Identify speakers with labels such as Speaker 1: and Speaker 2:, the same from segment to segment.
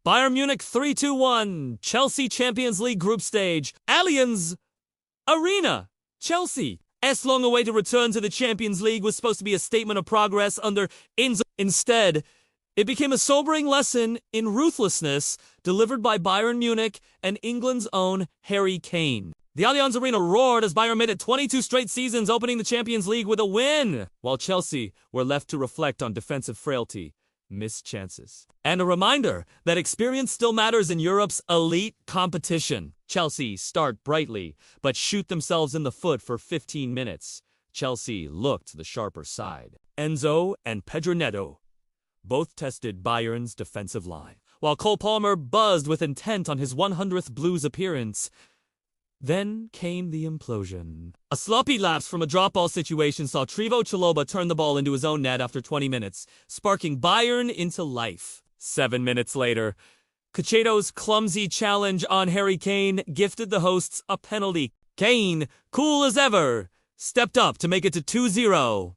Speaker 1: Bayern Munich 3-2-1. Chelsea Champions League group stage. Allianz Arena. Chelsea's long-awaited return to the Champions League was supposed to be a statement of progress under Enzo. Instead, it became a sobering lesson in ruthlessness delivered by Bayern Munich and England's own Harry Kane. The Allianz Arena roared as Bayern made it 22 straight seasons, opening the Champions League with a win, while Chelsea were left to reflect on defensive frailty, missed chances, and a reminder that experience still matters in Europe's elite competition. Chelsea start brightly, but shoot themselves in the foot for 15 minutes. Chelsea looked the sharper side. Enzo and Pedro Neto both tested Bayern's defensive line, while Cole Palmer buzzed with intent on his 100th Blues appearance. Then came the implosion. A sloppy lapse from a drop-ball situation saw Trevoh Chalobah turn the ball into his own net after 20 minutes, sparking Bayern into life. 7 minutes later, Cacheto's clumsy challenge on Harry Kane gifted the hosts a penalty. Kane, cool as ever, stepped up to make it to 2-0.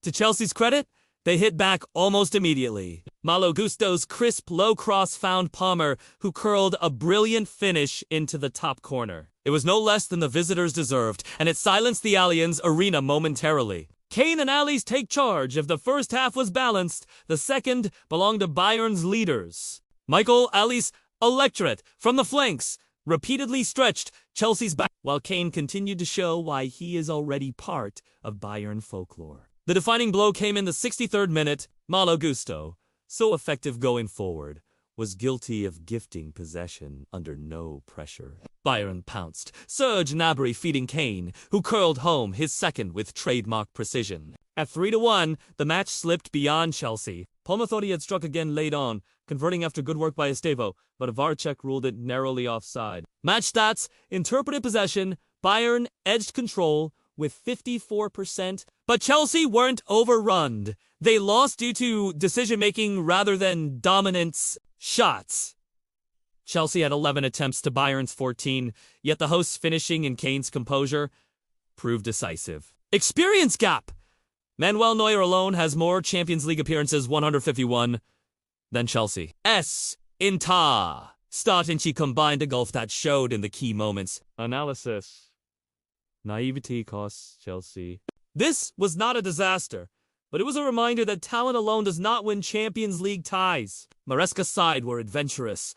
Speaker 1: To Chelsea's credit, they hit back almost immediately. Malo Gusto's crisp low cross found Palmer, who curled a brilliant finish into the top corner. It was no less than the visitors deserved, and it silenced the Allianz Arena momentarily. Kane and Allies take charge. If the first half was balanced, the second belonged to Bayern's leaders. Michael Allies electorate from the flanks repeatedly stretched Chelsea's back, while Kane continued to show why he is already part of Bayern folklore. The defining blow came in the 63rd minute. Malo Gusto, so effective going forward, was guilty of gifting possession under no pressure. Bayern pounced, Serge Gnabry feeding Kane, who curled home his second with trademark precision. At 3-1, the match slipped beyond Chelsea. Palmer thought he had struck again late on, converting after good work by Estevo, but a VAR check ruled it narrowly offside. Match stats, interpreted possession, Bayern edged control with 54%, but Chelsea weren't overrun. They lost due to decision-making rather than dominance. Shots. Chelsea had 11 attempts to Bayern's 14, yet the hosts finishing in Kane's composure proved decisive. Experience gap. Manuel Neuer alone has more Champions League appearances, 151, than Chelsea. Inter. Startinci combined a gulf that showed in the key moments. Analysis. Naivety costs Chelsea. This was not a disaster, but it was a reminder that talent alone does not win Champions League ties. Maresca's side were adventurous,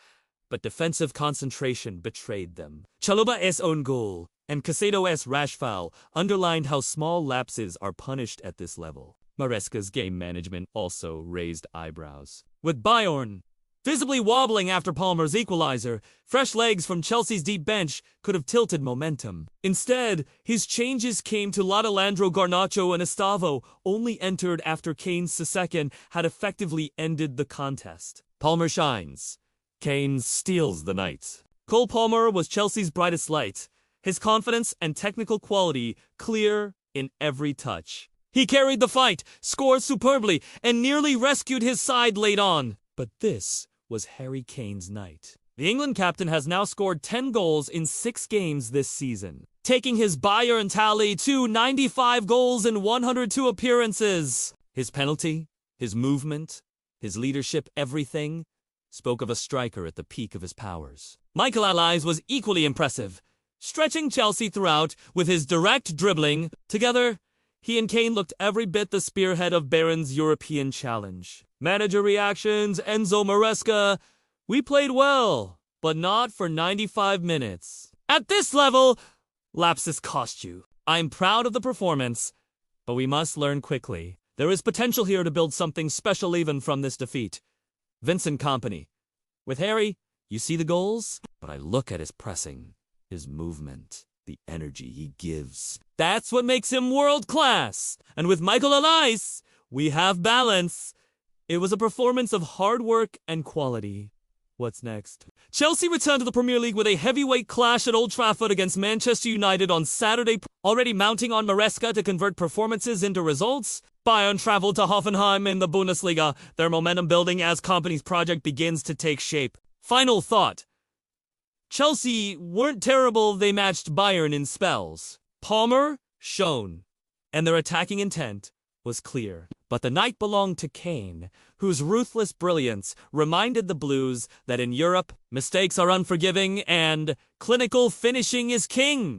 Speaker 1: but defensive concentration betrayed them. Chalobah's own goal and Cacheto's rash foul underlined how small lapses are punished at this level. Maresca's game management also raised eyebrows. With Bayern visibly wobbling after Palmer's equalizer, fresh legs from Chelsea's deep bench could have tilted momentum. Instead, his changes came to Ladislandro Garnacho and Estevo, only entered after Kane's second had effectively ended the contest. Palmer shines. Kane steals the night. Cole Palmer was Chelsea's brightest light, his confidence and technical quality clear in every touch. He carried the fight, scored superbly, and nearly rescued his side late on. But this was Harry Kane's night. The England captain has now scored 10 goals in 6 games this season, taking his Bayern tally to 95 goals in 102 appearances. His penalty, his movement, his leadership, everything spoke of a striker at the peak of his powers. Michael Allies was equally impressive, stretching Chelsea throughout with his direct dribbling. Together, he and Kane looked every bit the spearhead of Bayern's European challenge. Manager reactions, Enzo Maresca, we played well, but not for 95 minutes. At this level, lapses cost you. I'm proud of the performance, but we must learn quickly. There is potential here to build something special even from this defeat. Vincent Kompany. With Harry, you see the goals, but I look at his pressing, his movement, the energy he gives. That's what makes him world-class. And with Michael Allies, we have balance. It was a performance of hard work and quality. What's next? Chelsea returned to the Premier League with a heavyweight clash at Old Trafford against Manchester United on Saturday, already mounting on Maresca to convert performances into results. Bayern traveled to Hoffenheim in the Bundesliga, their momentum building as Kompany's project begins to take shape. Final thought. Chelsea weren't terrible, they matched Bayern in spells. Palmer shone, and their attacking intent was clear. But the night belonged to Kane, whose ruthless brilliance reminded the Blues that in Europe, mistakes are unforgiving and clinical finishing is king.